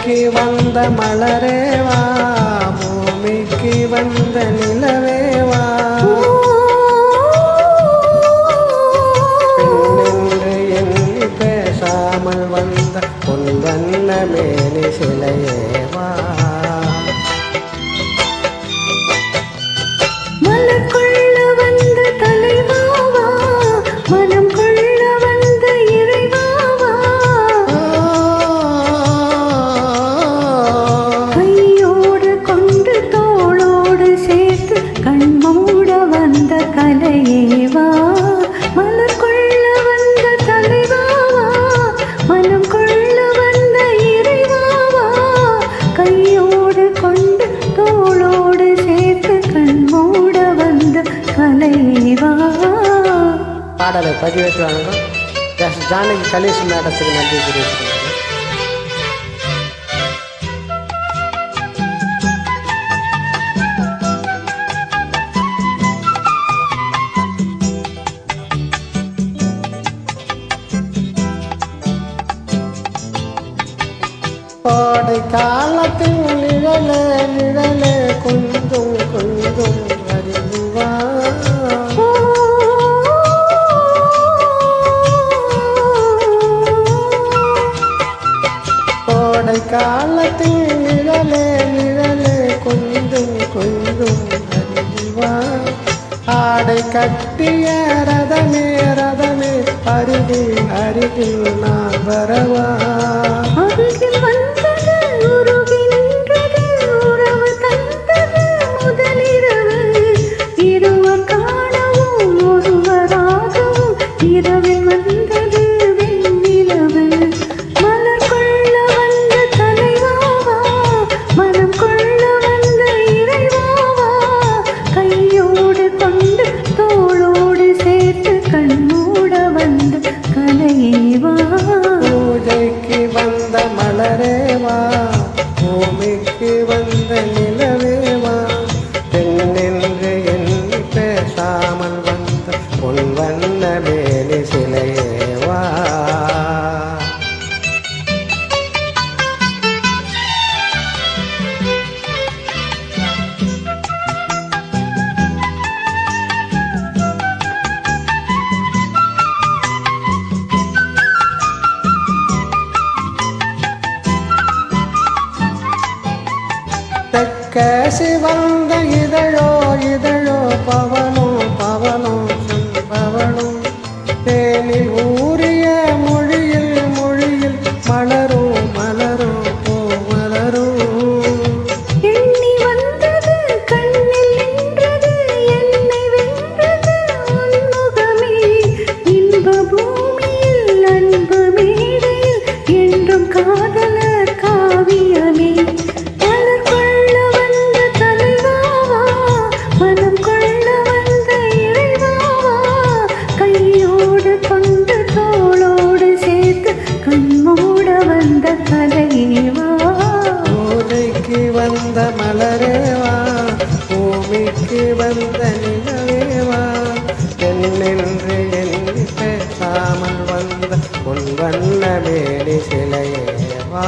பூஜைக்கு வந்த மலரேவா, பூமிக்கு வந்த நிலவேவா, பெண்ணென்று எண்ணி பேசாமல் வந்த பொன்வண்ண மேனி சிலையேவா. பாடலை பதிவேற்று வழங்கும் எஸ் ஜானகி கணேஷ் மேடத்துக்கு நன்றி தெரிவித்துள்ளது. கோடை காலத்தின் நிழலே நிழலே கொஞ்சம் கொஞ்சம் அறிவா, கோடை காலத்தின் நிழலே நிழலே கொஞ்சம் கொஞ்சம் அறிவா, ஆடை கட்டிய ரதமே ரதமே அருகில் அருகில் நான் வரவா. பூஜைக்கு வந்த மலரேவா, பூமிக்கு வந்த நிலவேவா, பெண்ணென்று எண்ணி பேசாமல் வந்த பொன்வண்ண மேனி சிலையேவா. தெற்கேசி வந்த இதழோ இதழோ பவனோ பவனோ செம்பவனோ, தேனில் ஊறிய மொழியில் மொழியில் மலரோ மலரோ போ மலரோ, எண்ணி வந்தது கண்ணில் நின்றது என்னை வென்றது உன்முகமே, இன்ப பூமியில் அன்பு மேடையில் என்றும் காதலர் காவியமே. பூஜைக்கு வந்த மலரேவா, பூமிக்கு வந்த நிலவேவா, பெண்ணென்று எண்ணி பேசாமல் வந்த பொன்வண்ண மேனி சிலையேவா.